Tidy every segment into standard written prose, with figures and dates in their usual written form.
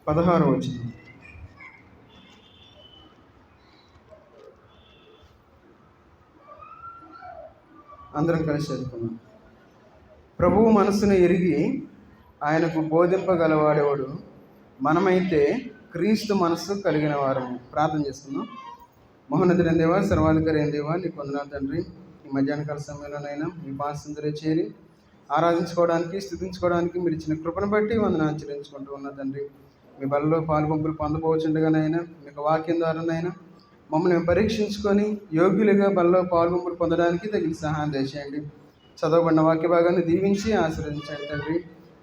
16వ వచనం. అందరం కలిసి చదువుకున్నాం. ప్రభువు మనస్సును ఎరిగి ఆయనకు బోధింపగలవాడేవాడు, మనమైతే క్రీస్తు మనస్సు కలిగిన వారము. ప్రార్థన చేసుకుందాం. మహోన్నతుడైన దేవా, సర్వాధికారి అయిన దేవా, నీకు వందనాలు తండ్రి. ఈ మధ్యాహ్నకాల సమయంలోనైనా మీ పాసందరూ చేరి ఆరాధించుకోవడానికి, స్థుతించుకోవడానికి మీరు ఇచ్చిన కృపను బట్టి వందనాలు చెల్లించుకుంటూ ఉన్నా తండ్రి. మీ బలలో పాలుపంపులు పొందబోచుండగానైనా మీకు వాక్యం ద్వారానైనా మమ్మల్ని పరీక్షించుకొని యోగ్యులుగా బలలో పాలుపంపులు పొందడానికి తగిన సహాయం దయచేయండి. చదవబడిన వాక్య భాగాన్ని దీవించి ఆశీర్వదించండి తండ్రి.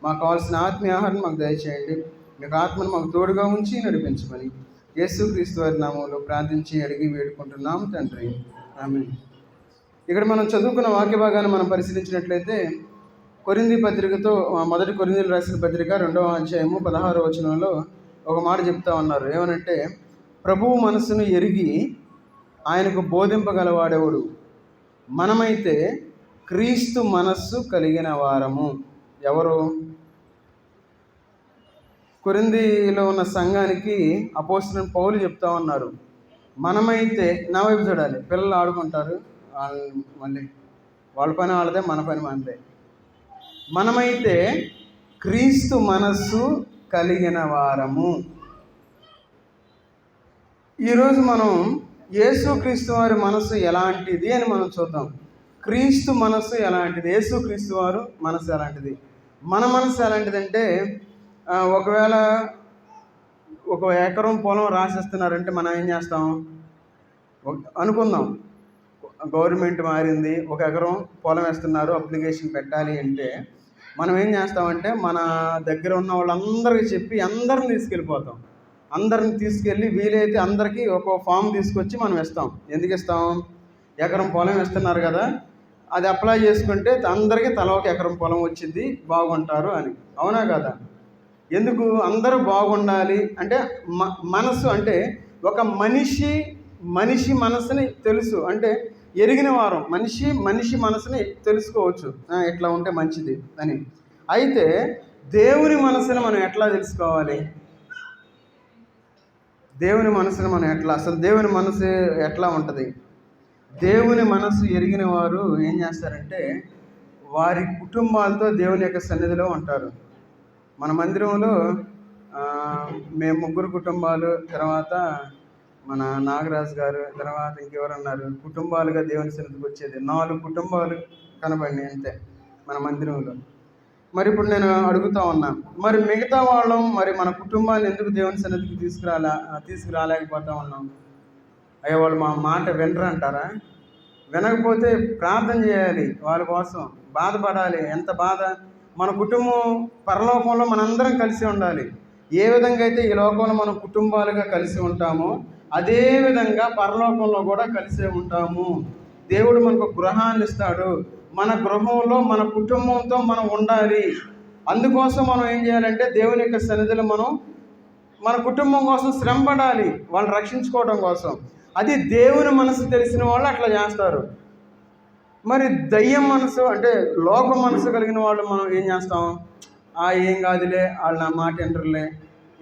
మాకు కావాల్సిన ఆత్మీయ ఆహారం మాకు దయచేయండి. మీకు ఆత్మను మాకు తోడుగా ఉంచి నడిపించమని యేసుక్రీస్తు వారి నామంలో ప్రార్థించి అడిగి వేడుకుంటున్నాం తండ్రి. ఆమేన్. ఇక్కడ మనం చదువుకున్న వాక్య భాగాన్ని మనం పరిశీలించినట్లయితే కొరింథీ పత్రికతో మొదటి కొరింథీయులు రాసిన పత్రిక 2వ అధ్యాయము 16వ వచనంలో ఒక మాట చెప్తా ఉన్నారు. ఏమనంటే, ప్రభువు మనస్సును ఎరిగి ఆయనకు బోధింపగలవాడెవడు, మనమైతే క్రీస్తు మనస్సు కలిగిన వారము. ఎవరు? కొరింథీలో ఉన్న సంఘానికి అపోస్తలుడైన పౌలు చెప్తా ఉన్నారు. మనమైతే, నా వైపు చూడాలి, పిల్లలు ఆడుకుంటారు, మళ్ళీ వాళ్ళ పని వాళ్ళదే, మన పని మనదే. మనమైతే క్రీస్తు మనస్సు కలిగిన వారము. ఈరోజు మనం యేసుక్రీస్తు వారి మనస్సు ఎలాంటిది అని మనం చూద్దాం. క్రీస్తు మనస్సు ఎలాంటిది, యేసుక్రీస్తు వారు మనస్సు ఎలాంటిది, మన మనస్సు ఎలాంటిదంటే, ఒకవేళ 1 ఎకరం పొలం రాసిస్తున్నారంటే మనం ఏం చేస్తాం అనుకుందాం. గవర్నమెంట్ మారింది, 1 ఎకరం పొలం వేస్తున్నారు, అప్లికేషన్ పెట్టాలి అంటే మనం ఏం చేస్తామంటే మన దగ్గర ఉన్న వాళ్ళందరికీ చెప్పి అందరిని తీసుకెళ్ళిపోతాం. అందరిని తీసుకెళ్ళి వీలైతే అందరికీ ఒక ఫామ్ తీసుకొచ్చి మనం ఇస్తాం. ఎందుకు ఇస్తాం? ఎకరం పొలం ఇస్తున్నారు కదా, అది అప్లై చేసుకుంటే అందరికీ తల 1 ఎకరం పొలం వచ్చింది, బాగుంటారు అని. అవునా కదా? ఎందుకు? అందరూ బాగుండాలి అంటే మనసు అంటే ఒక మనిషి మనసుని తెలుసు అంటే ఎరిగిన వారం. మనిషి మనసుని తెలుసుకోవచ్చు, ఎట్లా ఉంటే మంచిది అని. అయితే దేవుని మనసుని మనం ఎట్లా తెలుసుకోవాలి? దేవుని మనసుని మనం అసలు దేవుని మనసు ఎట్లా ఉంటుంది? దేవుని మనసు ఎరిగిన వారు ఏం చేస్తారంటే వారి కుటుంబాలతో దేవుని యొక్క సన్నిధిలో ఉంటారు. మన మందిరంలో మేము 3 కుటుంబాలు, తర్వాత మన నాగరాజు గారు, తర్వాత ఇంకెవరన్నారు, కుటుంబాలుగా దేవుని సన్నిధికి వచ్చేది 4 కుటుంబాలు కనబడినాయి అంతే మన మందిరంలో. మరి ఇప్పుడు నేను అడుగుతా ఉన్నా, మరి మిగతా వాళ్ళం మరి మన కుటుంబాన్ని ఎందుకు దేవుని సన్నిధికి తీసుకురాలేకపోతా ఉన్నాం? అయ్యో వాళ్ళు మా మాట వినరు అంటారా? వినకపోతే ప్రార్థన చేయాలి, వాళ్ళ కోసం బాధపడాలి. ఎంత బాధ! మన కుటుంబం పరలోకంలో మనందరం కలిసి ఉండాలి. ఏ విధంగా అయితే ఈ లోకంలో మనం కుటుంబాలుగా కలిసి ఉంటామో అదే విధంగా పరలోకంలో కూడా కలిసే ఉంటాము. దేవుడు మనకు గృహాన్ని ఇస్తాడు. మన గృహంలో మన కుటుంబంతో మనం ఉండాలి. అందుకోసం మనం ఏం చేయాలంటే దేవుని యొక్క సన్నిధిలో మనం మన కుటుంబం కోసం శ్రమపడాలి, వాళ్ళని రక్షించుకోవడం కోసం. అది దేవుని మనసు తెలిసిన వాళ్ళు అట్లా చేస్తారు. మరి దయ్యం మనసు అంటే లోక మనసు కలిగిన వాళ్ళు మనం ఏం చేస్తాం? ఏం కాదులే, వాళ్ళు నా మాట వినరులే,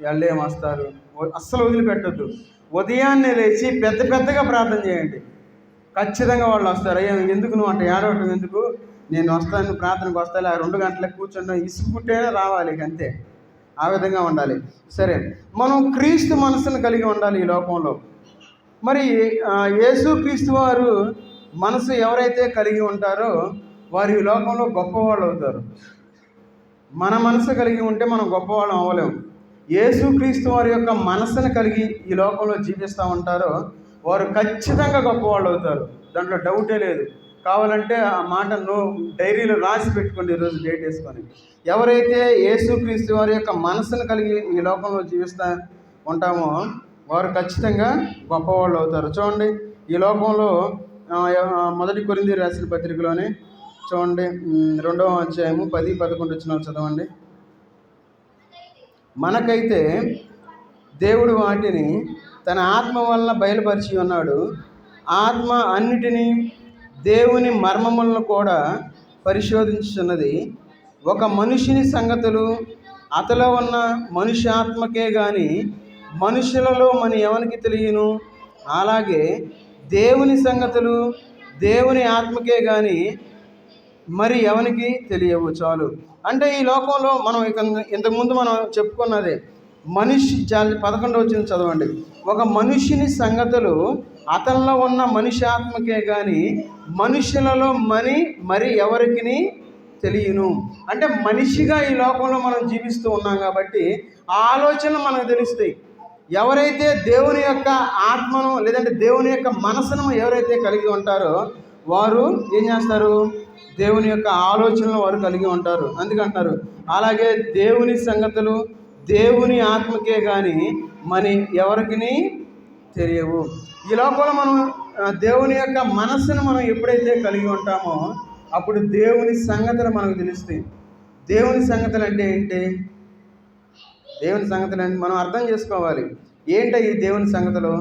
వాళ్ళు ఏం వస్తారు, అస్సలు వదిలిపెట్టద్దు. ఉదయాన్నే లేచి పెద్దగా ప్రార్థన చేయండి, ఖచ్చితంగా వాళ్ళు వస్తారు. అయ్యా ఎందుకు నువ్వు అంటే ఏడవటం ఎందుకు, నేను వస్తాను, ప్రార్థనకు వస్తాను, 2 గంటలకు కూర్చుంటాం, ఇసుకుంటేనే రావాలి, అంతే. ఆ విధంగా ఉండాలి. సరే, మనం క్రీస్తు మనసును కలిగి ఉండాలి ఈ లోకంలో. మరి యేసుక్రీస్తు వారు మనసు ఎవరైతే కలిగి ఉంటారో వారు ఈ లోకంలో గొప్పవాళ్ళు అవుతారు. మన మనసు కలిగి ఉంటే మనం గొప్పవాళ్ళం అవ్వలేము. యేసుక్రీస్తు వారి యొక్క మనసును కలిగి ఈ లోకంలో జీవిస్తూ ఉంటారో వారు ఖచ్చితంగా గొప్పవాళ్ళు అవుతారు, దాంట్లో డౌటే లేదు. కావాలంటే ఆ మాట డైరీలో రాసి పెట్టుకోండి, ఈరోజు డేట్ వేసుకొని. ఎవరైతే యేసుక్రీస్తు వారి యొక్క మనసును కలిగి ఈ లోకంలో జీవిస్తూ ఉంటామో వారు ఖచ్చితంగా గొప్పవాళ్ళు అవుతారు. చూడండి, ఈ లోకంలో మొదటి కొరింథీ రాసిన పత్రికలోనే చూడండి, 2వ అధ్యాయము 10-11 వచనాలు చదవండి. మనకైతే దేవుడు వాటిని తన ఆత్మ వలన బయలుపరిచి ఉన్నాడు. ఆత్మ అన్నిటినీ దేవుని మర్మములను కూడా పరిశోధించుచున్నది. ఒక మనుషుని సంగతులు అతలో ఉన్న మనుష్యాత్మకే కానీ మనుషులలో మన ఎవరికి తెలియను. అలాగే దేవుని సంగతులు దేవుని ఆత్మకే కానీ మరి ఎవరికి తెలియవు. చాలు. అంటే ఈ లోకంలో మనం ఇంతకుముందు మనం చెప్పుకున్నదే మనిషి 11వ వచనం చదవండి. ఒక మనుషుని సంగతులు అతనిలో ఉన్న మనిషి ఆత్మకే కానీ మనుషులలో మరి ఎవరికి తెలియను. అంటే మనిషిగా ఈ లోకంలో మనం జీవిస్తూ ఉన్నాం కాబట్టి ఆ ఆలోచనలు మనకు తెలుస్తాయి. ఎవరైతే దేవుని యొక్క ఆత్మను లేదంటే దేవుని యొక్క మనసును ఎవరైతే కలిగి ఉంటారో వారు ఏం చేస్తారు? దేవుని యొక్క ఆలోచనలు వారు కలిగి ఉంటారు. అందుకంటారు అలాగే దేవుని సంగతులు దేవుని ఆత్మకే కానీ ఎవరికి తెలియవు. ఈ లోపల మనం దేవుని యొక్క మనస్సును మనం ఎప్పుడైతే కలిగి ఉంటామో అప్పుడు దేవుని సంగతులు మనకు తెలుస్తాయి. దేవుని సంగతులు అంటే ఏంటి? దేవుని సంగతులు అంటే మనం అర్థం చేసుకోవాలి. ఏంటో ఈ దేవుని సంగతులు?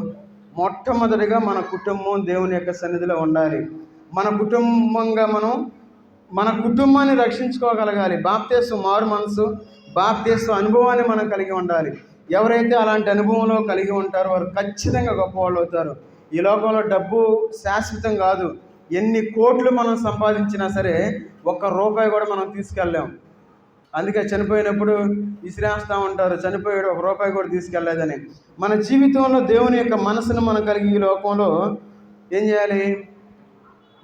మొట్టమొదటిగా మన కుటుంబం దేవుని యొక్క సన్నిధిలో ఉండాలి. మన కుటుంబంగా మన కుటుంబాన్ని రక్షించుకోగలగాలి. బాప్తిస్మ మారు మనసు బాప్తిస్మ అనుభవాన్ని మనం కలిగి ఉండాలి. ఎవరైతే అలాంటి అనుభవంలో కలిగి ఉంటారో వారు ఖచ్చితంగా గొప్పవాళ్ళు అవుతారు. ఈ లోకంలో డబ్బు శాశ్వతం కాదు. ఎన్ని కోట్లు మనం సంపాదించినా సరే ఒక్క రూపాయి కూడా మనం తీసుకెళ్ళలేం. అందుకే చనిపోయినప్పుడు విసిరేస్తూ ఉంటారు, చనిపోయాడు 1 రూపాయి కూడా తీసుకెళ్ళలేదని. మన జీవితంలో దేవుని యొక్క మనసును మనం కలిగి ఈ లోకంలో ఏం చేయాలి?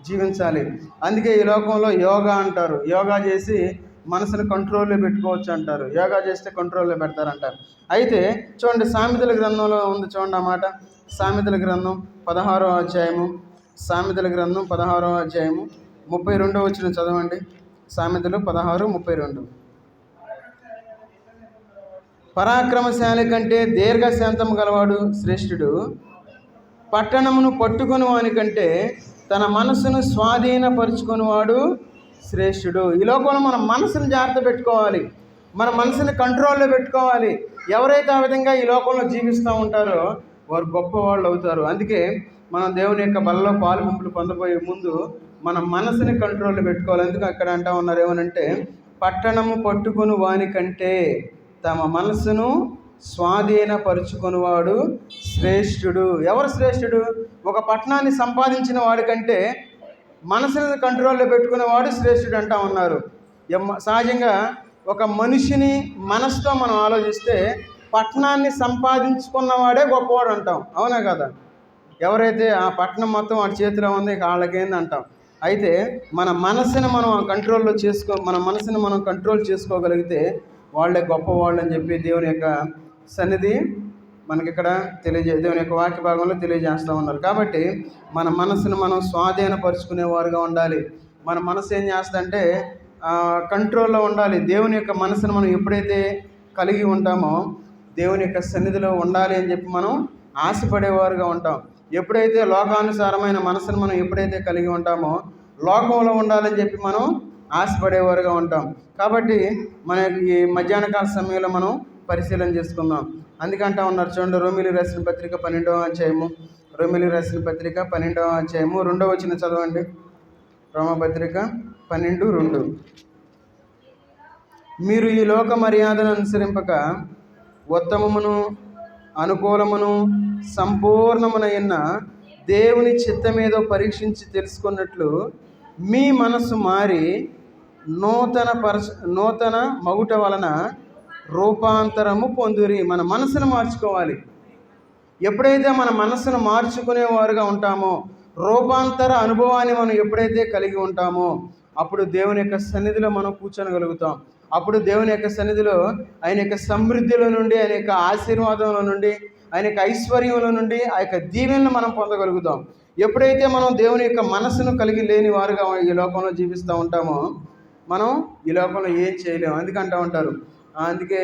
జీవించాలి. అందుకే ఈ లోకంలో యోగా అంటారు. యోగా చేసి మనసును కంట్రోల్లో పెట్టుకోవచ్చు అంటారు. యోగా చేస్తే కంట్రోల్లో పెడతారంటారు. అయితే చూడండి, సామెతల గ్రంథంలో ఉంది చూడండి ఆ మాట. సామెతల గ్రంథం 16వ అధ్యాయము, సామెతల గ్రంథం 16వ అధ్యాయము 32వ వచనం చదవండి. సామెతలు 16:32. పరాక్రమశాలి కంటే దీర్ఘశాంతము గలవాడు శ్రేష్ఠుడు, పట్టణమును పట్టుకొని వాని కంటే తన మనసును స్వాధీనపరుచుకునేవాడు శ్రేష్ఠుడు. ఈ లోకంలో మన మనసును జాగ్రత్త పెట్టుకోవాలి. మన మనసుని కంట్రోల్లో పెట్టుకోవాలి. ఎవరైతే ఆ విధంగా ఈ లోకంలో జీవిస్తూ ఉంటారో వారు గొప్పవాళ్ళు అవుతారు. అందుకే మనం దేవుని యొక్క బలలో పాలు పంపులు పొందబోయే ముందు మన మనసుని కంట్రోల్లో పెట్టుకోవాలి. అందుకే అక్కడ అంటా ఉన్నారు ఏమనంటే, పట్టణము పట్టుకొని వాని కంటే తమ మనసును స్వాధీనపరుచుకునేవాడు శ్రేష్ఠుడు. ఎవరు శ్రేష్ఠుడు? ఒక పట్టణాన్ని సంపాదించిన వాడి కంటే మనసుని కంట్రోల్లో పెట్టుకునేవాడు శ్రేష్ఠుడు అంటా ఉన్నారు. సహజంగా ఒక మనిషిని మనసుతో మనం ఆలోచిస్తే పట్టణాన్ని సంపాదించుకున్నవాడే గొప్పవాడు అంటాం. అవునా కదా? ఎవరైతే ఆ పట్టణం మొత్తం వాడి చేతిలో ఉంది వాళ్ళకేంది అంటాం. అయితే మన మనసుని మనం కంట్రోల్లో మన మనసుని మనం కంట్రోల్ చేసుకోగలిగితే వాళ్ళే గొప్పవాళ్ళు అని చెప్పి దేవుని యొక్క సన్నిధి మనకి ఇక్కడ దేవుని యొక్క వాక్య భాగంలో తెలియజేస్తూ ఉన్నారు. కాబట్టి మన మనసును మనం స్వాధీనపరుచుకునేవారుగా ఉండాలి. మన మనసు ఏం చేస్తుందంటే కంట్రోల్లో ఉండాలి. దేవుని యొక్క మనసును మనం ఎప్పుడైతే కలిగి ఉంటామో దేవుని యొక్క సన్నిధిలో ఉండాలి అని చెప్పి మనం ఆశపడేవారుగా ఉంటాం. ఎప్పుడైతే లోకానుసారమైన మనసును మనం ఎప్పుడైతే కలిగి ఉంటామో లోకంలో ఉండాలని చెప్పి మనం ఆశపడేవారుగా ఉంటాం. కాబట్టి మన ఈ మధ్యాహ్నకాల సమయంలో మనం పరిశీలన చేసుకుందాం. అందుకంటా ఉన్నారు చూడండి, రోమిలి రాసిన పత్రిక 12వ అధ్యాయము, రోమిలి రాసిన పత్రిక 12వ అధ్యాయము 2వ వచనం చదవండి. రోమపత్రిక 12:2. మీరు ఈ లోక మర్యాదను అనుసరింపక ఉత్తమమును అనుకూలమును సంపూర్ణమునైన దేవుని చిత్తమేదో పరీక్షించి తెలుసుకున్నట్లు మీ మనసు మారి నూతన మగుట వలన రూపాంతరము పొందురి. మన మనసును మార్చుకోవాలి. ఎప్పుడైతే మన మనసును మార్చుకునేవారుగా ఉంటామో, రూపాంతర అనుభవాన్ని మనం ఎప్పుడైతే కలిగి ఉంటామో అప్పుడు దేవుని యొక్క సన్నిధిలో మనం కూర్చోగలుగుతాం. అప్పుడు దేవుని యొక్క సన్నిధిలో ఆయన యొక్క సమృద్ధిలో నుండి, ఆయన యొక్క ఆశీర్వాదంలో నుండి, ఆయన యొక్క ఐశ్వర్యంలో నుండి ఆ యొక్క దీవెనను మనం పొందగలుగుతాం. ఎప్పుడైతే మనం దేవుని యొక్క మనసును కలిగి లేని వారుగా ఈ లోకంలో జీవిస్తూ ఉంటామో మనం ఈ లోకంలో ఏం చేయలేము. అందుకంటూ ఉంటారు. అందుకే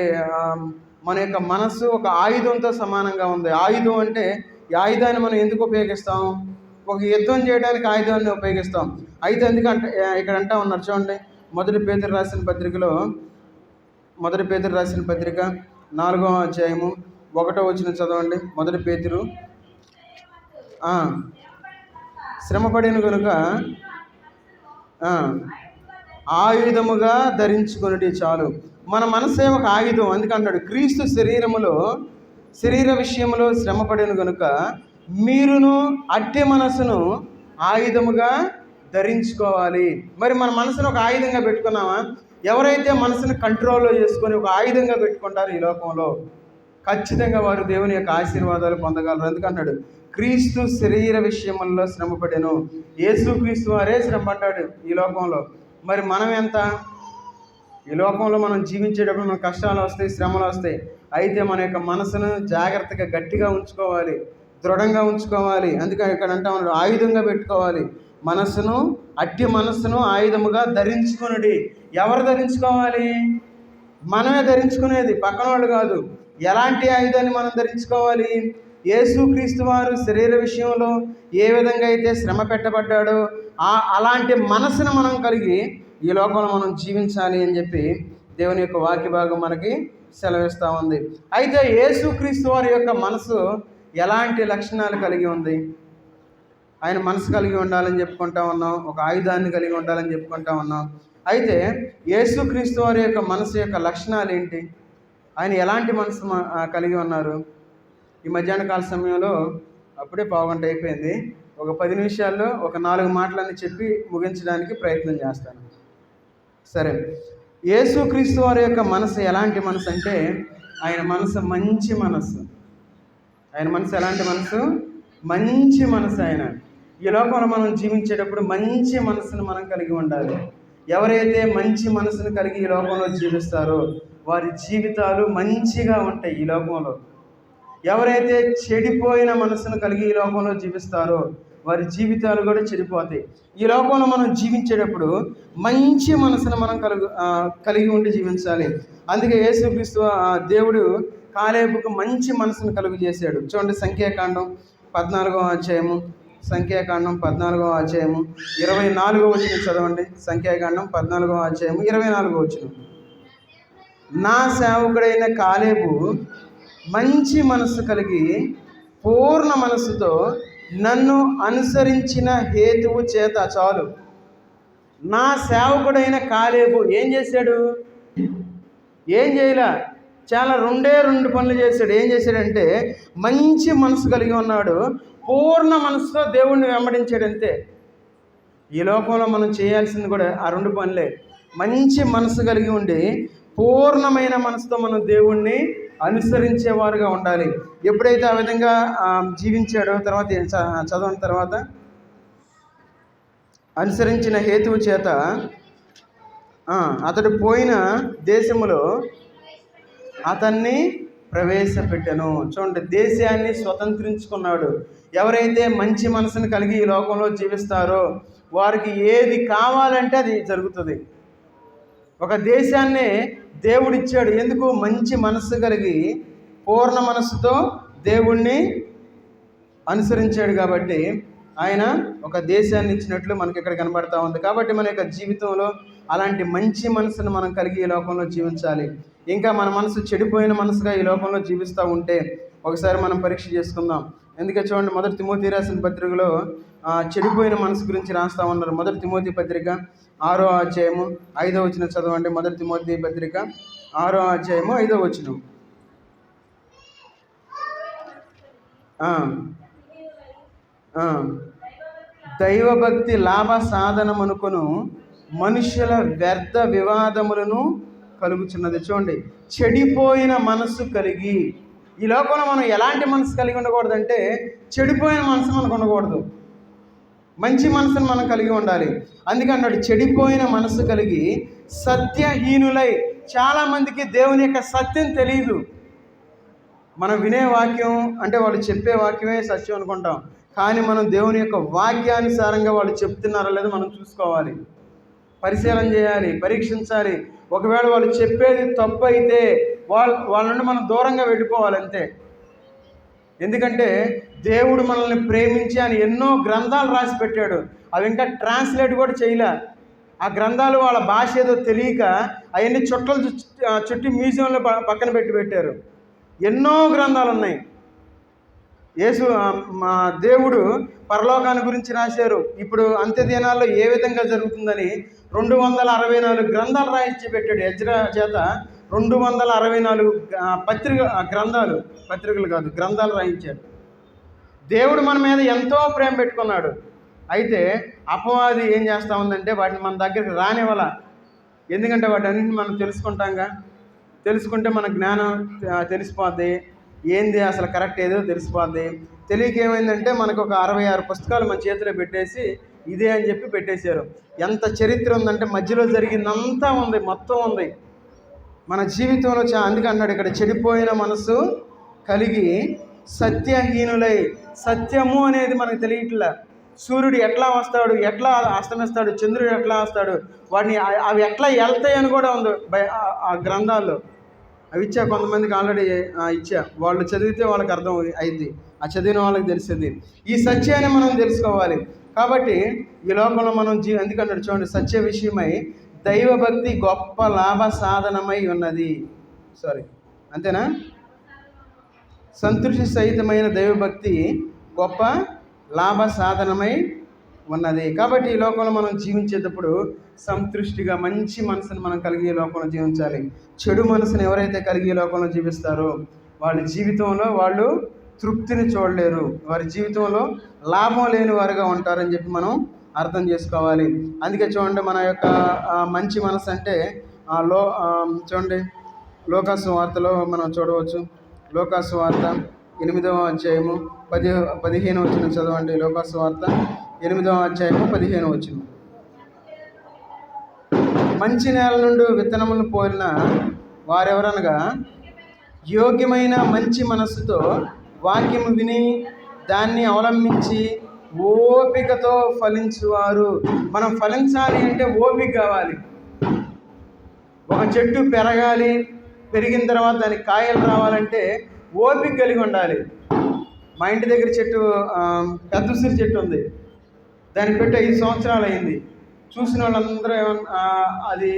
మన యొక్క మనస్సు ఒక ఆయుధంతో సమానంగా ఉంది. ఆయుధం అంటే ఈ ఆయుధాన్ని మనం ఎందుకు ఉపయోగిస్తాం? ఒక యుద్ధం చేయడానికి ఆయుధాన్ని ఉపయోగిస్తాం. అయితే ఎందుకంటే ఇక్కడ అంటా ఉన్నారు చూడండి, మొదటి పేతురు రాసిన పత్రిక 4వ అధ్యాయము 1వ వచనం చదవండి. మొదటి పేతురు, శ్రమపడిన కనుక ఆయుధముగా ధరించుకొనుడి చాలు. మన మనసే ఒక ఆయుధం. అందుకంటాడు క్రీస్తు శరీర విషయంలో శ్రమపడిన కనుక మీరును అట్టి మనసును ఆయుధముగా ధరించుకోవాలి. మరి మన మనసును ఒక ఆయుధంగా పెట్టుకున్నామా? ఎవరైతే మనసును కంట్రోల్లో చేసుకొని ఒక ఆయుధంగా పెట్టుకుంటారో ఈ లోకంలో ఖచ్చితంగా వారు దేవుని యొక్క ఆశీర్వాదాలు పొందగలరు. ఎందుకంటాడు క్రీస్తు శరీర విషయముల్లో శ్రమపడెను. యేసుక్రీస్తు వారే శ్రమపడ్డాడు ఈ లోకంలో. మరి మనం ఎంత? ఈ లోకంలో మనం జీవించేటప్పుడు మన కష్టాలు వస్తాయి, శ్రమలు వస్తాయి. అయితే మన యొక్క మనసును జాగ్రత్తగా గట్టిగా ఉంచుకోవాలి, దృఢంగా ఉంచుకోవాలి. అందుకని ఇక్కడ అంటా ఉన్నాడు ఆయుధంగా పెట్టుకోవాలి. అట్టి మనస్సును ఆయుధముగా ధరించుకునుడి. ఎవరు ధరించుకోవాలి? మనమే ధరించుకునేది, పక్కన వాళ్ళు కాదు. ఎలాంటి ఆయుధాన్ని మనం ధరించుకోవాలి? యేసుక్రీస్తు వారు శరీర విషయంలో ఏ విధంగా అయితే శ్రమ పెట్టబడ్డాడో అలాంటి మనసును మనం కలిగి ఈ లోకంలో మనం జీవించాలి అని చెప్పి దేవుని యొక్క వాక్య భాగం మనకి సెలవిస్తూ ఉంది. అయితే యేసుక్రీస్తు వారి యొక్క మనసు ఎలాంటి లక్షణాలు కలిగి ఉంది? ఆయన మనసు కలిగి ఉండాలని చెప్పుకుంటా ఉన్నాం, ఒక ఆయుధాన్ని కలిగి ఉండాలని చెప్పుకుంటా ఉన్నాం. అయితే యేసుక్రీస్తు వారి యొక్క మనసు యొక్క లక్షణాలు ఏంటి? ఆయన ఎలాంటి మనసు కలిగి ఉన్నారు? ఈ మధ్యాహ్న కాల సమయంలో అప్పుడే పావుగంట అయిపోయింది. ఒక 10 నిమిషాల్లో ఒక 4 మాటలన్నీ చెప్పి ముగించడానికి ప్రయత్నం చేస్తాను. సరే, యేసుక్రీస్తు వారి యొక్క మనసు ఎలాంటి మనసు అంటే ఆయన మనసు మంచి మనసు. ఆయన మనసు ఎలాంటి మనసు? మంచి మనసు. ఆయన ఈ లోకంలో మనం జీవించేటప్పుడు మంచి మనసును మనం కలిగి ఉండాలి. ఎవరైతే మంచి మనసును కలిగి ఈ లోకంలో జీవిస్తారో వారి జీవితాలు మంచిగా ఉంటాయి ఈ లోకంలో. ఎవరైతే చెడిపోయిన మనసును కలిగి ఈ లోకంలో జీవిస్తారో వారి జీవితాలు కూడా చెడిపోతాయి. ఈ లోకంలో మనం జీవించేటప్పుడు మంచి మనసును మనం కలిగి ఉండి జీవించాలి. అందుకే యేసుక్రీస్తు దేవుడు కాలేబుకు మంచి మనసును కలుగు చేశాడు. చూడండి, సంఖ్యాకాండం 14వ అధ్యాయము, సంఖ్యాకాండం 14వ అధ్యాయము 24వ వచనం చదవండి. సంఖ్యాకాండం 14వ అధ్యాయము 24వ వచనం. నా సేవకుడైన కాలేబు మంచి మనసు కలిగి పూర్ణ మనసుతో నన్ను అనుసరించిన హేతువు చేత చాలు. నా సేవకుడైన కాలేబు ఏం చేశాడు? ఏం చేయలే, చాలా 2 పనులు చేశాడు. ఏం చేశాడంటే మంచి మనసు కలిగి ఉన్నాడు, పూర్ణ మనసుతో దేవుణ్ణి వెంబడించాడు. అంతే. ఈ లోకంలో మనం చేయాల్సింది కూడా ఆ 2 పనులే. మంచి మనసు కలిగి ఉండి పూర్ణమైన మనసుతో మనం దేవుణ్ణి అనుసరించేవారుగా ఉండాలి. ఎప్పుడైతే ఆ విధంగా జీవించాడో తర్వాత చదవని తర్వాత అనుసరించిన హేతువు చేత అతడు పోయిన దేశములో అతన్ని ప్రవేశపెట్టెను. చూడండి, దేశాన్ని స్వతంత్రించుకున్నాడు. ఎవరైతే మంచి మనసును కలిగి ఈ లోకంలో జీవిస్తారో వారికి ఏది కావాలంటే అది జరుగుతుంది. ఒక దేశాన్ని దేవుడిచ్చాడు. ఎందుకు? మంచి మనస్సు కలిగి పూర్ణ మనస్సుతో దేవుణ్ణి అనుసరించాడు కాబట్టి ఆయన ఒక దేశాన్ని ఇచ్చినట్లు మనకి ఇక్కడ కనబడతా ఉంది. కాబట్టి మన యొక్క జీవితంలో అలాంటి మంచి మనసును మనం కలిగి ఈ లోకంలో జీవించాలి. ఇంకా మన మనసు చెడిపోయిన మనసుగా ఈ లోకంలో జీవిస్తూ ఉంటే ఒకసారి మనం పరీక్ష చేసుకుందాం. ఎందుకంటే చూడండి, 1 తిమోతి రాసిన పత్రికలో చెడిపోయిన మనసు గురించి రాస్తూ ఉన్నారు. 1 తిమోతి పత్రిక 6వ అధ్యాయము 5వ వచనం చదవండి. 1 తిమోతి పత్రిక 6వ అధ్యాయము 5వ వచనం. దైవభక్తి లాభ సాధనమనుకొను మనుష్యుల వ్యర్థ వివాదములను కలుగుచున్నది. చూడండి, చెడిపోయిన మనసు కలిగి ఈ లోకంలో మనం ఎలాంటి మనసు కలిగి ఉండకూడదంటే చెడిపోయిన మనసు మనకు ఉండకూడదు, మంచి మనసును మనం కలిగి ఉండాలి. అందుకన్నాడు చెడిపోయిన మనసు కలిగి సత్యహీనులై. చాలామందికి దేవుని యొక్క సత్యం తెలియదు. మనం వినే వాక్యం అంటే వాళ్ళు చెప్పే వాక్యమే సత్యం అనుకుంటాం, కానీ మనం దేవుని యొక్క వాక్యానుసారంగా వాళ్ళు చెప్తున్నారో లేదో మనం చూసుకోవాలి, పరిశీలన చేయాలి, పరీక్షించాలి. ఒకవేళ వాళ్ళు చెప్పేది తప్పు అయితే వాళ్ళ నుండి మనం దూరంగా వెళ్ళిపోవాలి అంతే. ఎందుకంటే దేవుడు మనల్ని ప్రేమించి ఆయన ఎన్నో గ్రంథాలు రాసి పెట్టాడు. అవి ఇంకా ట్రాన్స్లేట్ కూడా చేయలే. ఆ గ్రంథాలు వాళ్ళ భాష ఏదో తెలియక అవన్నీ చుట్టి మ్యూజియంలో పక్కన పెట్టారు. ఎన్నో గ్రంథాలు ఉన్నాయి. మా దేవుడు పరలోకాన్ని గురించి రాశారు. ఇప్పుడు అంత్య దినాల్లో ఏ విధంగా జరుగుతుందని 264 గ్రంథాలు రాయించి పెట్టాడు. ఎజ్రా చేత 264 పత్రికలు కాదు గ్రంథాలు రాయించాడు. దేవుడు మన మీద ఎంతో ప్రేమ పెట్టుకున్నాడు. అయితే అపవాది ఏం చేస్తూ ఉందంటే వాటిని మన దగ్గరికి రానివ్వాల. ఎందుకంటే వాటన్నింటిని మనం తెలుసుకుంటాంగా. తెలుసుకుంటే మన జ్ఞానం తెలిసిపోద్ది, ఏంది అసలు కరెక్ట్ ఏదో తెలిసిపోద్ది. తెలియక ఏమైందంటే మనకు ఒక 66 పుస్తకాలు మన చేతిలో పెట్టేసి ఇదే అని చెప్పి పెట్టేశారు. ఎంత చరిత్ర ఉందంటే మధ్యలో జరిగిందంతా ఉంది, మొత్తం ఉంది మన జీవితంలో. అందుకే అన్నాడు ఇక్కడ, చెడిపోయిన మనసు కలిగి సత్యహీనులై. సత్యము అనేది మనకు తెలియట్లే. సూర్యుడు ఎట్లా వస్తాడు, ఎట్లా అస్తమిస్తాడు, చంద్రుడు ఎట్లా వస్తాడు, వాటిని అవి ఎట్లా వెళ్తాయి అని కూడా ఉంది ఆ గ్రంథాల్లో. అవి ఇచ్చా కొంతమందికి ఆల్రెడీ ఇచ్చా. వాళ్ళు చదివితే వాళ్ళకి అర్థం అయింది, ఆ చదివిన వాళ్ళకి తెలిసింది. ఈ సత్యాన్ని మనం తెలుసుకోవాలి. కాబట్టి ఈ లోకంలో మనం ఎందుకంటే చూడండి, సత్య విషయమై దైవభక్తి గొప్ప లాభ సాధనమై ఉన్నది. అంతేనా? సంతృష్టి సహితమైన దైవభక్తి గొప్ప లాభ సాధనమై ఉన్నది. కాబట్టి ఈ లోకంలో మనం జీవించేటప్పుడు సంతృష్టిగా మంచి మనసుని మనం కలిగి ఈ లోకంలో జీవించాలి. చెడు మనసుని ఎవరైతే కలిగి ఈ లోకంలో జీవిస్తారో వాళ్ళ జీవితంలో వాళ్ళు తృప్తిని చూడలేరు, వారి జీవితంలో లాభం లేని వారుగా ఉంటారని చెప్పి మనం అర్థం చేసుకోవాలి. అందుకే చూడండి, మన యొక్క మంచి మనసు అంటే చూడండి, లోకాసు వార్తలో మనం చూడవచ్చు. లోకాసు వార్త 8వ అధ్యాయము 15వ వచనం చదవండి. లోకాసు వార్త 8వ అధ్యాయము 15వ వచనం. మంచి నేల నుండి విత్తనములను పోలిన వారెవరనగా యోగ్యమైన మంచి మనస్సుతో వాక్యము విని దాన్ని అవలంబించి ఓపికతో ఫలించువారు. మనం ఫలించాలి అంటే ఓపిక కావాలి. ఒక చెట్టు పెరగాలి, పెరిగిన తర్వాత దానికి కాయలు రావాలంటే ఓపిక కలిగి ఉండాలి. మా ఇంటి దగ్గర చెట్టు పెద్ద ఉసిరి చెట్టు ఉంది. దాన్ని పెట్టి 5 సంవత్సరాలు అయింది. చూసిన వాళ్ళందరూ అది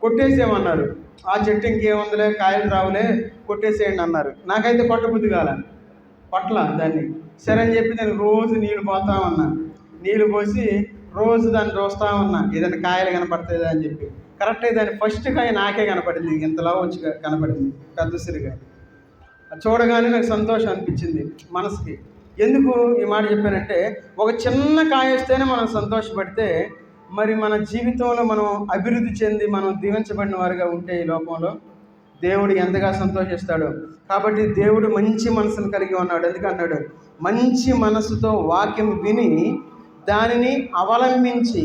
కొట్టేసేయమన్నారు. ఆ చెట్టు ఇంకేముందిలే, కాయలు రావులే, కొట్టేసేయండి అన్నారు. నాకైతే కొట్టబుద్ధి కాల, కొట్ల దాన్ని. సరే అని చెప్పి దానికి రోజు నీళ్ళు పోతా ఉన్నా. నీళ్ళు పోసి రోజు దాన్ని చూస్తూ ఉన్నా, ఏదైనా కాయలు కనపడుతుందా అని చెప్పి. కరెక్ట్గా దాని ఫస్ట్ కాయ నాకే కనపడింది, ఇంతలా వచ్చి కనపడింది, పెద్ద ఉసిరిగా. చూడగానే నాకు సంతోషం అనిపించింది మనసుకి. ఎందుకు ఈ మాట చెప్పానంటే, ఒక చిన్న కాయ వస్తేనే మనం సంతోషపడితే మరి మన జీవితంలో మనం అభివృద్ధి చెంది మనం దీవించబడిన వారుగా ఉంటే ఈ లోకంలో దేవుడు ఎంతగా సంతోషిస్తాడు. కాబట్టి దేవుడు మంచి మనసును కలిగి ఉన్నాడు. ఎందుకన్నాడు, మంచి మనసుతో వాక్యం విని దానిని అవలంబించి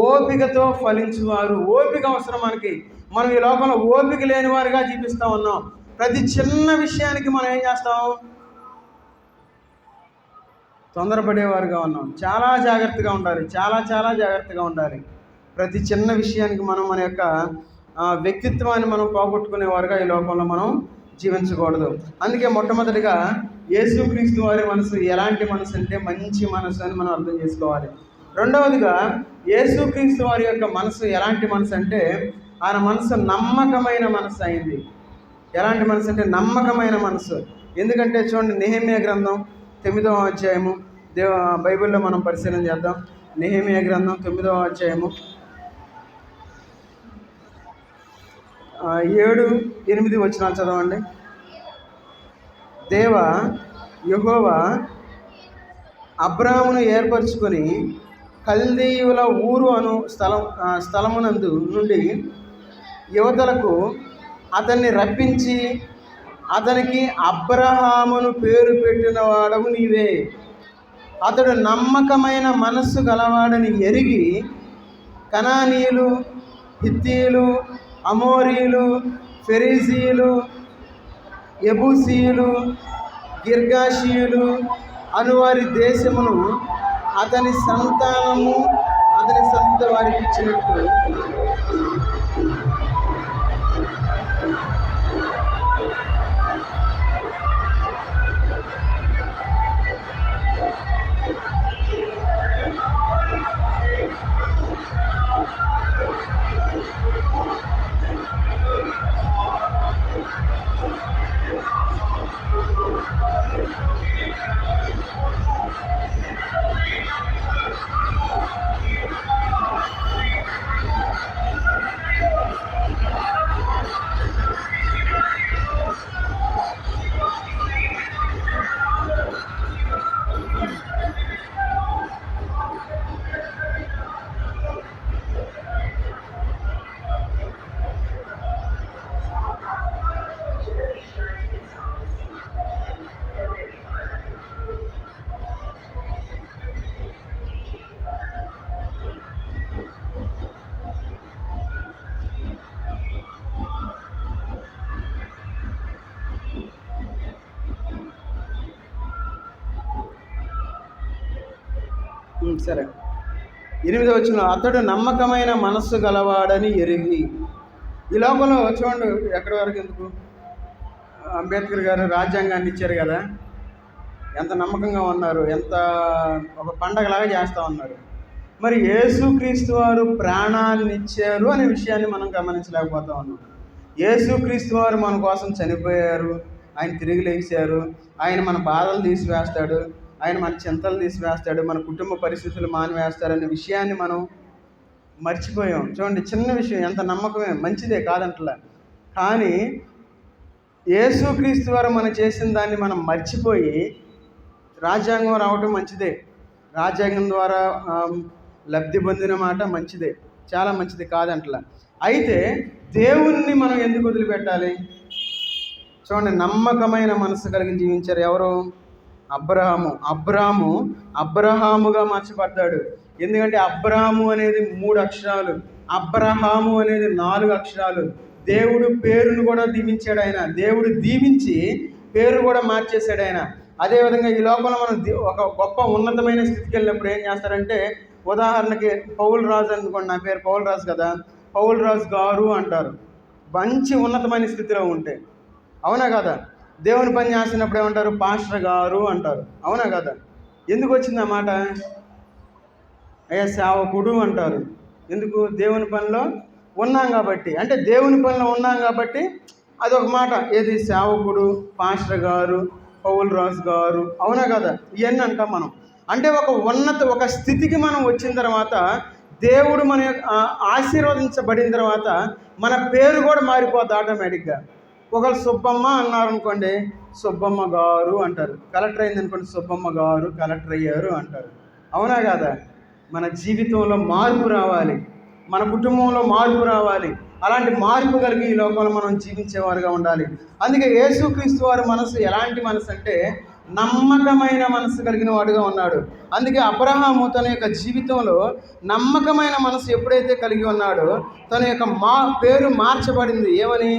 ఓపికతో ఫలించువారు. ఓపిక అవసరం మనకి. మనం ఈ లోకంలో ఓపిక లేని వారుగా జీవిస్తూ ఉన్నాం. ప్రతి చిన్న విషయానికి మనం ఏం చేస్తాం, తొందరపడేవారుగా ఉన్నాం. చాలా జాగ్రత్తగా ఉండాలి, చాలా జాగ్రత్తగా ఉండాలి. ప్రతి చిన్న విషయానికి మనం మన యొక్క వ్యక్తిత్వాన్ని మనం పోగొట్టుకునేవారుగా ఈ లోకంలో మనం జీవించకూడదు. అందుకే మొట్టమొదటిగా యేసుక్రీస్తు వారి మనసు ఎలాంటి మనసు అంటే మంచి మనసు అని మనం అర్థం చేసుకోవాలి. రెండవదిగా యేసుక్రీస్తు వారి యొక్క మనసు ఎలాంటి మనసు అంటే ఆయన మనసు నమ్మకమైన మనసు అయింది. ఎలాంటి మనసు అంటే నమ్మకమైన మనసు. ఎందుకంటే చూడండి, నెహెమ్యా గ్రంథం 9వ అధ్యాయము బైబిల్లో మనం పరిశీలన చేద్దాం. నెహెమ్యా గ్రంథం 9వ అధ్యాయము 7-8 వచనాలు చదవండి. యెహోవా అబ్రాహామును ఏర్పరచుకొని కల్దీయుల ఊరు అను స్థలమునందు నుండి యువతలకు అతన్ని రప్పించి అతనికి అబ్రహామును పేరు పెట్టిన వాడవు నీవే. అతడు నమ్మకమైన మనస్సు గలవాడని ఎరిగి కనానీయులు, హిత్తీయులు, అమోరీయులు, ఫెరీజీయులు, యెబూసీయులు, గిర్గాషీయులు అనువారి దేశమును అతని సంత వారికి ఇచ్చినట్టు సరే, 8వ వచనం, అతడు నమ్మకమైన మనస్సు గలవాడని ఎరిగి. ఈ లోకంలో చూడండి, ఎక్కడి వరకు ఎందుకు, అంబేద్కర్ గారు రాజ్యాంగాన్ని ఇచ్చారు కదా, ఎంత నమ్మకంగా ఉన్నారు, ఎంత ఒక పండగలాగా చేస్తూ ఉన్నారు. మరి యేసుక్రీస్తు వారు ప్రాణాన్ని ఇచ్చారు అనే విషయాన్ని మనం గమనించలేకపోతా ఉన్నాం. యేసుక్రీస్తు వారు మన కోసం చనిపోయారు, ఆయన తిరిగి లేచారు, ఆయన మన బాధలు తీసివేస్తాడు, ఆయన మన చింతలు తీసివేస్తాడు, మన కుటుంబ పరిస్థితులు మానివేస్తాడనే విషయాన్ని మనం మర్చిపోయాం. చూడండి, చిన్న విషయం, ఎంత నమ్మకమే, మంచిదే కాదంటలా, కానీ యేసుక్రీస్తు వారు మనం చేసిన దాన్ని మనం మర్చిపోయి రాజ్యాంగం రావటం మంచిదే, రాజ్యాంగం ద్వారా లబ్ధి పొందిన మాట మంచిదే, చాలా మంచిది కాదంటలా. అయితే దేవుణ్ణి మనం ఎందుకు వదిలిపెట్టాలి? చూడండి, నమ్మకమైన మనసు కలిగి జీవించారు ఎవరు? అబ్రహాముగా మార్చబడ్డాడు. ఎందుకంటే అబ్రహాము అనేది 3 అక్షరాలు, అబ్రహాము అనేది 4 అక్షరాలు. దేవుడు పేరును కూడా దీవించాడు ఆయన, దేవుడు దీవించి పేరు కూడా మార్చేశాడు ఆయన. అదేవిధంగా ఈ లోకంలో మనం ఒక గొప్ప ఉన్నతమైన స్థితికి వెళ్ళినప్పుడు ఏం చేస్తారంటే, ఉదాహరణకి పౌలు రాజు అనుకోండి, నా పేరు పౌలు రాజు కదా, పౌలు రాజు గారు అంటారు, మంచి ఉన్నతమైన స్థితిలో ఉంటే. అవునా కదా? దేవుని పని చేస్తున్నప్పుడు ఏమంటారు? పాస్టర్ గారు అంటారు. అవునా కదా? ఎందుకు వచ్చింది ఆ మాట? అయ్యా సేవకుడు అంటారు. ఎందుకు? దేవుని పనిలో ఉన్నాం కాబట్టి. అంటే దేవుని పనిలో ఉన్నాం కాబట్టి అదొక మాట. ఏది? సేవకుడు, పాస్టర్ గారు, పౌలు రాజు గారు. అవునా కదా? ఇవన్నీ అంటాం మనం. అంటే ఒక స్థితికి మనం వచ్చిన తర్వాత, దేవుడు మన ఆశీర్వదించబడిన తర్వాత మన పేరు కూడా మారిపోద్ది ఆటోమేటిక్గా. ఒకళ్ళు సుబ్బమ్మ అన్నారనుకోండి, సుబ్బమ్మ గారు అంటారు. కలెక్టర్ అయిందనుకోండి, సుబ్బమ్మ గారు కలెక్టర్ అయ్యారు అంటారు. అవునా కదా? మన జీవితంలో మార్పు రావాలి, మన కుటుంబంలో మార్పు రావాలి. అలాంటి మార్పు కలిగి ఈ లోకంలో మనం జీవించేవారుగా ఉండాలి. అందుకే యేసుక్రీస్తు వారి మనసు ఎలాంటి మనసు అంటే నమ్మకమైన మనసు కలిగిన వాడుగా ఉన్నాడు. అందుకే అబ్రహాము తన యొక్క జీవితంలో నమ్మకమైన మనసు ఎప్పుడైతే కలిగి ఉన్నాడో తన యొక్క పేరు మార్చబడింది. ఏమని?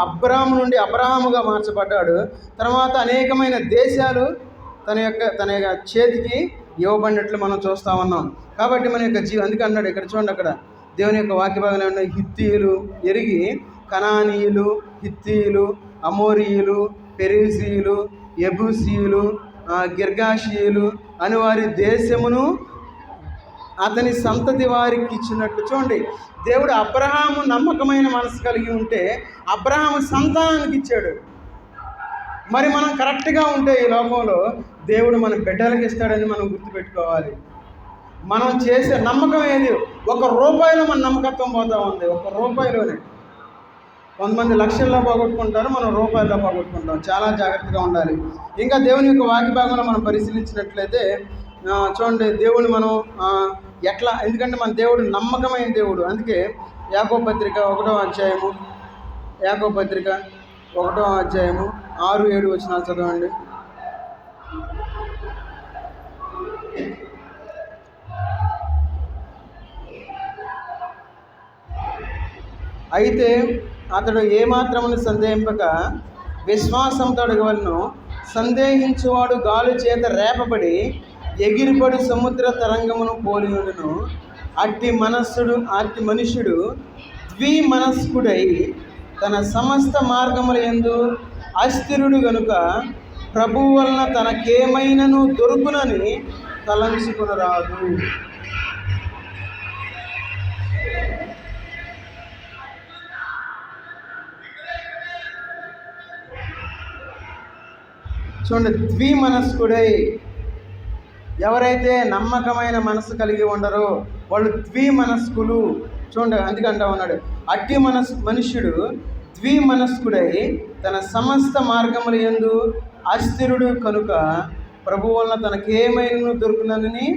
అబ్రహాము నుండి అబ్రహాముగా మార్చబడ్డాడు. తర్వాత అనేకమైన దేశాలు తన యొక్క చేతికి ఇవ్వబడినట్లు మనం చూస్తూ ఉన్నాం. కాబట్టి మన యొక్క అందుకే అన్నాడు, ఇక్కడ చూడండి, అక్కడ దేవుని యొక్క వాక్య భాగంలో ఉన్న హిత్తీయులు ఎరిగి, కనానీయులు, హిత్తీయులు, అమోరీయులు, పెరిజీయులు, యెబూసీయులు, గిర్గాషీయులు అని వారి దేశమును అతని సంతతి వారికి ఇచ్చినట్లు. చూడండి, దేవుడు అబ్రహాము నమ్మకమైన మనసు కలిగి ఉంటే అబ్రహాము సంతానానికి ఇచ్చాడు. మరి మనం కరెక్ట్గా ఉంటే ఈ లోకంలో దేవుడు మన బిడ్డలకి ఇస్తాడని మనం గుర్తుపెట్టుకోవాలి. మనం చేసే నమ్మకం ఏది? ₹1 మన నమ్మకత్వం పోతూ ఉంది. ₹1లోనే. కొంతమంది లక్షల్లో పోగొట్టుకుంటారు, మనం రూపాయల్లో పోగొట్టుకుంటాం. చాలా జాగ్రత్తగా ఉండాలి. ఇంకా దేవుని యొక్క వాక్య భాగంలో మనం పరిశీలించినట్లయితే చూడండి, దేవుని మనం ఎట్లా, ఎందుకంటే మన దేవుడు నమ్మకమైన దేవుడు. అందుకే యాకోబు పత్రిక 1వ అధ్యాయము 6-7 వచనాలు చదవండి. అయితే అతడు ఏమాత్రమును సందేహింపక విశ్వాసంతో అడగవలను. సందేహించువాడు గాలి చేత రేపబడి ఎగిరిపడి సముద్ర తరంగమును పోలియుడును. అట్టి మనుష్యుడు ద్విమనస్కుడై తన సమస్త మార్గముల యందు అస్థిరుడు గనుక ప్రభువు వలన తనకేమైనను దొరుకునని తలంచుకొనరాదు. చూడండి, ద్విమనస్కుడై, ఎవరైతే నమ్మకమైన మనసు కలిగి ఉండరో వాళ్ళు ద్విమనస్కులు. చూడండి, అందుకంటా ఉన్నాడు, అట్టి మనుష్యుడు ద్విమనస్కుడై తన సమస్త మార్గముల యందు అస్థిరుడు కనుక ప్రభువు వలన తనకేమైనా దొరుకునని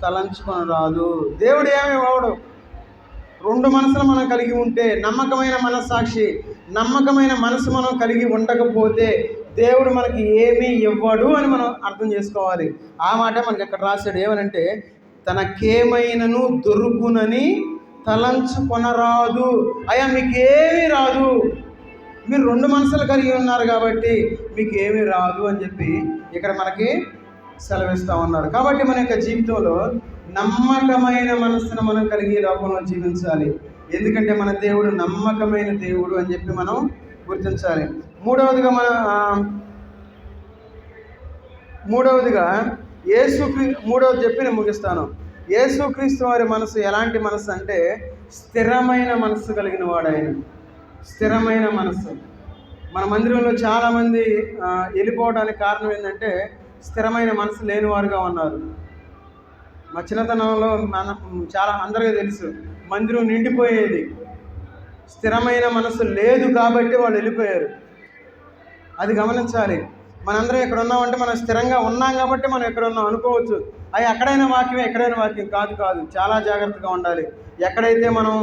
తలంచుకొనరాదు. దేవుడు ఏమి వాడు? 2 మనసులు మనం కలిగి ఉంటే, నమ్మకమైన మనస్సాక్షి, నమ్మకమైన మనసు మనం కలిగి ఉండకపోతే దేవుడు మనకి ఏమీ ఇవ్వడు అని మనం అర్థం చేసుకోవాలి. ఆ మాట మనకి అక్కడ రాశాడు. ఏమనంటే, తనకేమైనను దొరుకునని తలంచుకొనరాదు. అయ్యా మీకు ఏమీ రాదు, మీరు 2 మనసులు కలిగి ఉన్నారు కాబట్టి మీకు ఏమీ రాదు అని చెప్పి ఇక్కడ మనకి సెలవిస్తూ ఉన్నారు. కాబట్టి మన యొక్క జీవితంలో నమ్మకమైన మనస్సును మనం కలిగి లోకంలో జీవించాలి. ఎందుకంటే మన దేవుడు నమ్మకమైన దేవుడు అని చెప్పి మనం గుర్తించాలి. మూడవదిగా మూడవది చెప్పి నేను ముగిస్తాను. యేసుక్రీస్తు వారి మనసు ఎలాంటి మనసు అంటే స్థిరమైన మనస్సు కలిగిన వాడు ఆయన. స్థిరమైన మనస్సు. మన మందిరంలో చాలామంది వెళ్ళిపోవడానికి కారణం ఏంటంటే స్థిరమైన మనసు లేనివారుగా ఉన్నారు. మా చిన్నతనంలో చాలా అందరికీ తెలుసు, మందిరం నిండిపోయేది. స్థిరమైన మనసు లేదు కాబట్టి వాళ్ళు వెళ్ళిపోయారు. అది గమనించాలి. మనందరం ఎక్కడ ఉన్నామంటే మనం స్థిరంగా ఉన్నాం కాబట్టి మనం ఎక్కడ ఉన్నాం అనుకోవచ్చు. అవి ఎక్కడైనా వాక్యమే, ఎక్కడైనా వాక్యం కాదు. చాలా జాగ్రత్తగా ఉండాలి. ఎక్కడైతే మనం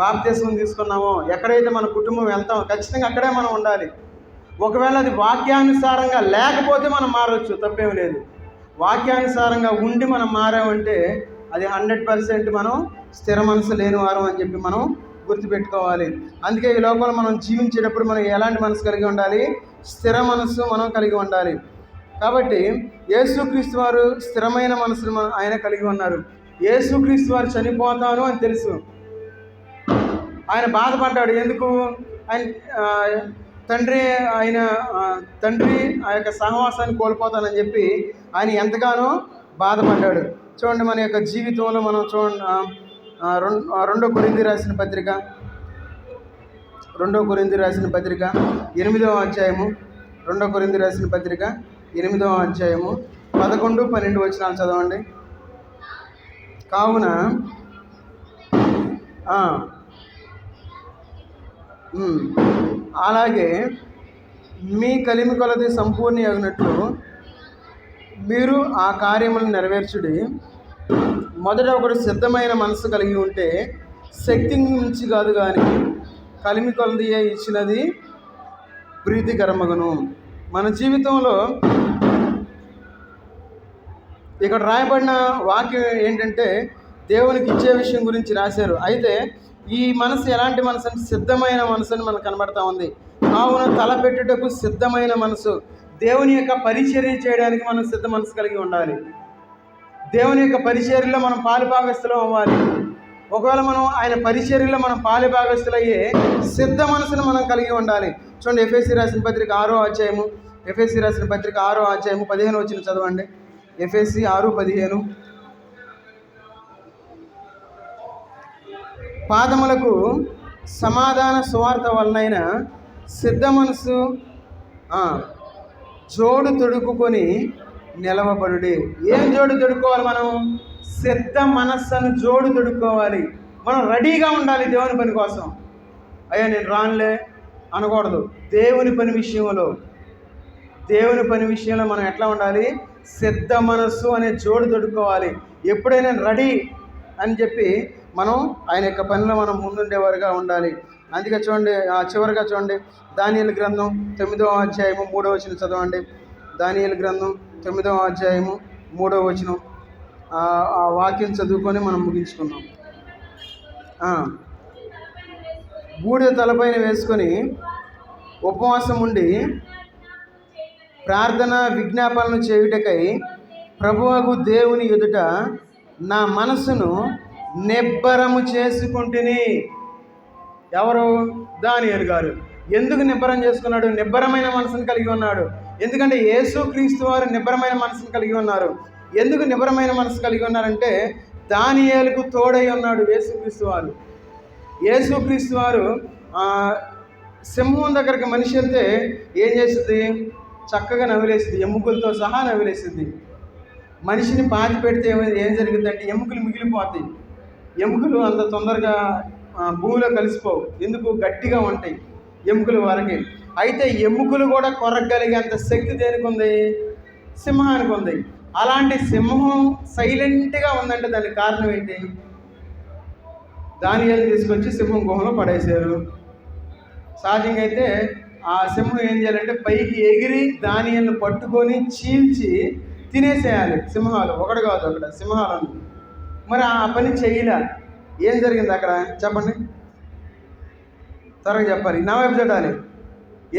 బాప్తిస్మం తీసుకున్నామో, ఎక్కడైతే మన కుటుంబం వెళ్తామో ఖచ్చితంగా అక్కడే మనం ఉండాలి. ఒకవేళ అది వాక్యానుసారంగా లేకపోతే మనం మారవచ్చు, తప్పేం లేదు. వాక్యానుసారంగా ఉండి మనం మారామంటే అది 100% మనం స్థిర మనసు లేని వారం అని చెప్పి మనం గుర్తుపెట్టుకోవాలి. అందుకే ఈ లోకంలో మనం జీవించేటప్పుడు మనం ఎలాంటి మనసు కలిగి ఉండాలి? స్థిర మనసు మనం కలిగి ఉండాలి. కాబట్టి యేసుక్రీస్తు వారు స్థిరమైన మనసును ఆయన కలిగి ఉన్నారు. యేసుక్రీస్తు వారు చనిపోతాను అని తెలుసు. ఆయన బాధపడ్డాడు. ఎందుకు? ఆయన తండ్రి ఆ యొక్క సహవాసాన్ని కోల్పోతానని చెప్పి ఆయన ఎంతగానో బాధపడ్డాడు. చూడండి, మన యొక్క జీవితంలో మనం చూడండి, 2 కొరింథీ రాసిన పత్రిక 8వ అధ్యాయము 2 కొరింథీ రాసిన పత్రిక 8వ అధ్యాయము 11, 12 వచనాలు చదవండి. కావున అలాగే మీ కలిమి కొలది సంపూర్ణ అగినట్లు మీరు ఆ కార్యములను నెరవేర్చుడి. మొదట ఒకడు సిద్ధమైన మనసు కలిగి ఉంటే శక్తి నుంచి కాదు కానీ కలిమి కొలది ఇచ్చినది ప్రీతికరమగును. మన జీవితంలో ఇక్కడ రాయబడిన వాక్యం ఏంటంటే దేవునికి ఇచ్చే విషయం గురించి రాశారు. అయితే ఈ మనసు ఎలాంటి మనసు అంటే సిద్ధమైన మనసు అని మనకు కనబడతా ఉంది. కావున తలపెట్టుటకు సిద్ధమైన మనసు. దేవుని యొక్క పరిచర్య చేయడానికి మనం సిద్ధ మనసు కలిగి ఉండాలి. దేవుని యొక్క పరిచర్యలో మనం పాలుభాగస్తులు అవ్వాలి. ఒకవేళ మనం ఆయన పరిచర్యలో మనం పాలుభాగస్తులయ్యే సిద్ధ మనసును మనం కలిగి ఉండాలి. చూడండి, ఎఫెసీ రాసిన పత్రిక 6వ అధ్యాయము 15 వచనం చదవండి. ఎఫెసీ 6:15. పాదములకు సమాధాన సువార్త వలనైన సిద్ధ మనసు జోడు తొడుక్కుని నిలవబడుడి. ఏం జోడు తొడుక్కోవాలి? మనం సిద్ధ మనస్సును జోడు తొడుక్కోవాలి. మనం రెడీగా ఉండాలి దేవుని పని కోసం. అయ్యా నేను రానులే అనకూడదు. దేవుని పని విషయంలో మనం ఎట్లా ఉండాలి? సిద్ధ మనస్సు అనే జోడు తొడుక్కోవాలి. ఎప్పుడైనా రెడీ అని చెప్పి మనం ఆయన యొక్క పనిలో మనం ముందుండేవారుగా ఉండాలి. అందుకే చూడండి, చివరిగా చూడండి, దానియేలు గ్రంథం 9వ అధ్యాయము 3వ వచనం చదవండి. దానియేలు గ్రంథం 9వ అధ్యాయము 3వ వచనం. ఆ వాక్యం చదువుకొని మనం ముగించుకున్నాం. బూడిద తలపైన వేసుకొని ఉపవాసం ఉండి ప్రార్థన విజ్ఞాపనలు చేయుటకై ప్రభువగు దేవుని ఎదుట నా మనసును నిబ్బరము చేసుకుంటుని. ఎవరు? దానియేలు గారు. ఎందుకు నిబ్బరం చేసుకున్నాడు? నిబ్బరమైన మనసును కలిగి ఉన్నాడు. ఎందుకంటే యేసుక్రీస్తు వారు నిబ్బరమైన మనసును కలిగి ఉన్నారు. ఎందుకు నిబ్బరమైన మనసు కలిగి ఉన్నారంటే దానియేలుకు తోడై ఉన్నాడు యేసుక్రీస్తు వారు. సింహం దగ్గరికి మనిషి వెళ్తే ఏం చేస్తుంది? చక్కగా నవ్వులేస్తుంది, ఎముకలతో సహా నవ్వులేస్తుంది. మనిషిని పాతి పెడితే ఏం జరుగుతుందంటే ఎముకలు మిగిలిపోతాయి. ఎముకలు అంత తొందరగా భూమిలో కలిసిపోవు. ఎందుకు? గట్టిగా ఉంటాయి ఎముకలు వరకే. అయితే ఎముకలు కూడా కొరగలిగేంత శక్తి దేనికి ఉంది? సింహానికి ఉంది. అలాంటి సింహం సైలెంట్గా ఉందంటే దానికి కారణం ఏంటి? దానియేలు తీసుకొచ్చి సింహం గుహలో పడేశారు. సహజంగా అయితే ఆ సింహం ఏం చేయాలంటే పైకి ఎగిరి దానియేలును పట్టుకొని చీల్చి తినేసేయాలి. సింహాలు ఒకటి కాదు, అక్కడ సింహాలను. మరి ఆ పని చేయలే. ఏం జరిగింది అక్కడ? చెప్పండి, త్వరగా చెప్పాలి. నా వైపు చూడాలి.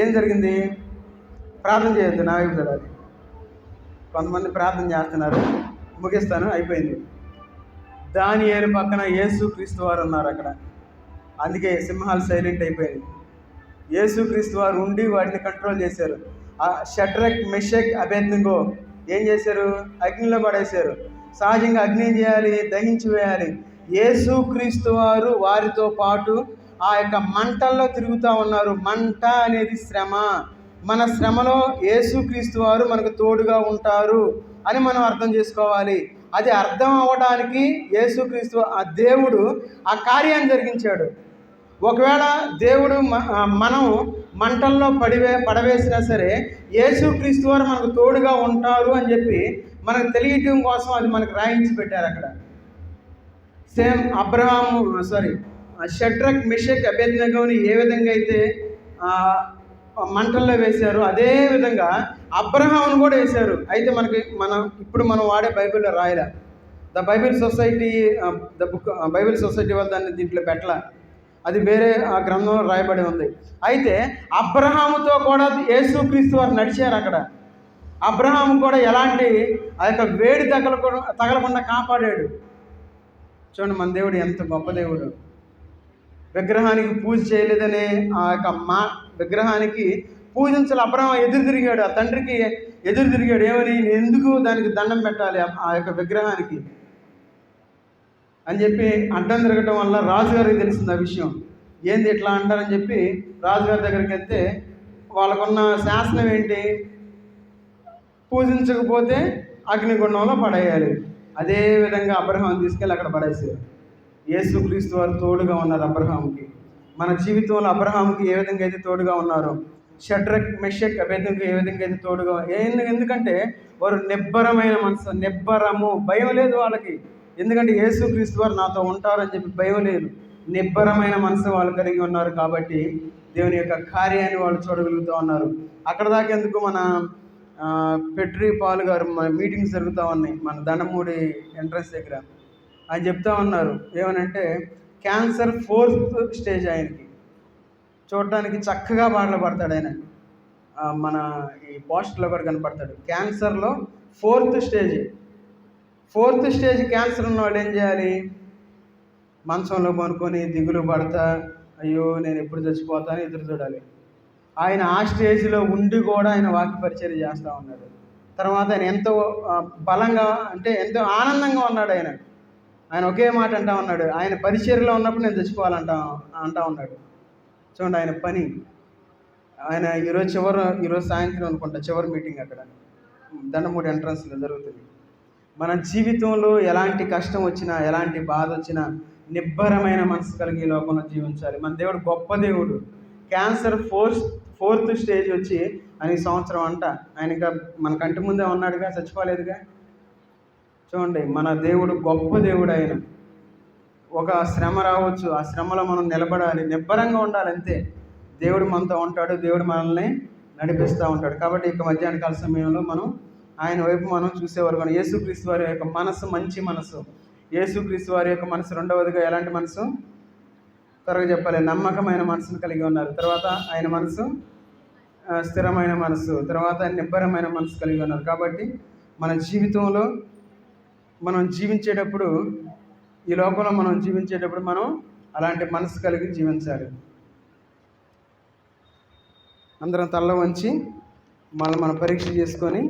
ఏం జరిగింది? ప్రార్థన చేయొద్దు, నా వైపు చూడాలి. కొంతమంది ప్రార్థన చేస్తున్నారు, ముగిస్తాను, అయిపోయింది. దానియేలు పక్కన యేసుక్రీస్తు వారు ఉన్నారు అక్కడ. అందుకే సింహాలు సైలెంట్ అయిపోయాయి. యేసుక్రీస్తు వారు ఉండి వాటిని కంట్రోల్ చేశారు. ఆ షడ్రక్, మెషక్, అబేద్నెగో ఏం చేశారు? అగ్నిలో పడేశారు. సహజంగా అగ్ని ఏం చేయాలి? దహించి వేయాలి. యేసుక్రీస్తు వారు వారితో పాటు ఆ యొక్క మంటల్లో తిరుగుతూ ఉన్నారు. మంట అనేది శ్రమ. మన శ్రమలో యేసుక్రీస్తు వారు మనకు తోడుగా ఉంటారు అని మనం అర్థం చేసుకోవాలి. అది అర్థం అవ్వడానికి యేసుక్రీస్తు ఆ దేవుడు ఆ కార్యాన్ని జరిగించాడు. ఒకవేళ దేవుడు మనం మంటల్లో పడవేసినా సరే యేసుక్రీస్తు వారు మనకు తోడుగా ఉంటారు అని చెప్పి మనకు తెలియటం కోసం అది మనకు రాయించి పెట్టారు అక్కడ. సేమ్ షడ్రక్, మెషక్, అబేద్నెగోని ఏ విధంగా అయితే మంటల్లో వేశారు, అదే విధంగా అబ్రహామును కూడా వేశారు. అయితే ఇప్పుడు మనం వాడే బైబిల్లో రాయలే. బైబిల్ సొసైటీ వాళ్ళు దాన్ని దీంట్లో పెట్టలే. అది వేరే ఆ గ్రంథంలో రాయబడి ఉంది. అయితే అబ్రహాముతో కూడా యేసుక్రీస్తు వారు నడిచారు అక్కడ. అబ్రహాము కూడా ఎలాంటి ఆ యొక్క వేడి తగలకుండా కాపాడాడు. చూడండి, మన దేవుడు ఎంత గొప్ప దేవుడు. విగ్రహానికి పూజ చేయలేదనే ఆ యొక్క విగ్రహానికి పూజించాలి. అబ్రహాం ఎదురు తిరిగాడు, ఆ తండ్రికి ఎదురు తిరిగాడు. ఏమని? నేను ఎందుకు దానికి దండం పెట్టాలి ఆ యొక్క విగ్రహానికి అని చెప్పి అడ్డం తిరగటం వల్ల రాజుగారికి తెలిసింది ఆ విషయం. ఏంది ఇట్లా అంటారని చెప్పి రాజుగారి దగ్గరికి వెళ్తే వాళ్ళకున్న శాసనం ఏంటి? పూజించకపోతే అగ్నిగుండంలో పడేయాలి. అదే విధంగా అబ్రహాం తీసుకెళ్ళి అక్కడ పడేసారు. యేసుక్రీస్తు వారు తోడుగా ఉన్నారు అబ్రహాంకి. మన జీవితంలో అబ్రహాంకి ఏ విధంగా అయితే తోడుగా ఉన్నారో, షడ్రక్, మెషక్, అబేద్నెగో ఏ విధంగా అయితే తోడుగా, ఎందుకంటే వారు నిబ్బరమైన మనసు, నిబ్బరము, భయం లేదు వాళ్ళకి. ఎందుకంటే యేసుక్రీస్తు వారు నాతో ఉంటారని చెప్పి భయం లేదు. నిబ్బరమైన మనసు వాళ్ళు కలిగి ఉన్నారు కాబట్టి దేవుని యొక్క కార్యాన్ని వాళ్ళు చూడగలుగుతూ ఉన్నారు. అక్కడ దాకా ఎందుకు, మన పెట్రి పాల్ గారు మన మీటింగ్స్ జరుగుతూ ఉన్నాయి మన దండమూడి ఎంట్రన్స్ దగ్గర. ఆయన చెప్తా ఉన్నారు ఏమనంటే, క్యాన్సర్ 4th స్టేజ్ ఆయనకి. చూడటానికి చక్కగా పాటలు పడతాడు ఆయన. మన ఈ పోస్టర్లో కూడా కనపడతాడు. క్యాన్సర్లో 4th స్టేజ్ క్యాన్సర్ ఉన్న వాళ్ళు ఏం చేయాలి? మంచంలో కొనుక్కొని దిగులు పడతా, అయ్యో నేను ఎప్పుడు చచ్చిపోతాను ఎదురు చూడాలి. ఆయన ఆ స్టేజ్లో ఉండి కూడా ఆయన వాక్య పరిచర్య చేస్తూ ఉన్నాడు. తర్వాత ఆయన ఎంతో బలంగా, అంటే ఎంతో ఆనందంగా ఉన్నాడు. ఆయన ఒకే మాట అంటా ఉన్నాడు, ఆయన పరిచర్యలో ఉన్నప్పుడు నేను అంటా ఉన్నాడు. చూడండి ఆయన పని. ఆయన ఈరోజు సాయంత్రం అనుకుంటా చివరి మీటింగ్ అక్కడ దండమూడి ఎంట్రన్స్లో జరుగుతుంది. మన జీవితంలో ఎలాంటి కష్టం వచ్చినా, ఎలాంటి బాధ వచ్చినా నిబ్బరమైన మనసు కలిగి ఈ లోకంలో జీవించాలి. మన దేవుడు గొప్ప దేవుడు. క్యాన్సర్ 4th స్టేజ్ వచ్చి ఆయన సంవత్సరం అంట. ఆయన మన కంటి ముందే ఉన్నాడుగా, చచ్చిపోలేదుగా. చూడండి, మన దేవుడు గొప్ప దేవుడు. ఆయన ఒక శ్రమ రావచ్చు, ఆ శ్రమలో మనం నిలబడాలి, నిబ్బరంగా ఉండాలి, అంతే. దేవుడు మనతో ఉంటాడు, దేవుడు మనల్ని నడిపిస్తూ ఉంటాడు. కాబట్టి ఇక మధ్యాహ్న కాల సమయంలో మనం ఆయన వైపు మనం చూసేవారు. కానీ యేసుక్రీస్తు వారి యొక్క మనసు మంచి మనసు. యేసుక్రీస్తు వారి యొక్క మనసు రెండవదిగా ఎలాంటి మనసు? త్వరగా చెప్పాలి, నమ్మకమైన మనసును కలిగి ఉన్నారు. తర్వాత ఆయన మనసు స్థిరమైన మనసు, తర్వాత నిబ్బరమైన మనసు కలిగి ఉన్నారు. కాబట్టి మన జీవితంలో మనం జీవించేటప్పుడు, ఈ లోకంలో మనం జీవించేటప్పుడు మనం అలాంటి మనసు కలిగి జీవించాలి. అందరం తల్ల వంచి మనం పరీక్ష చేసుకొని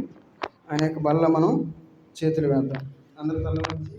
ఆయన యొక్క బల్ల మనం చేతులు వేద్దాం. అందరూ తల్ల వంచి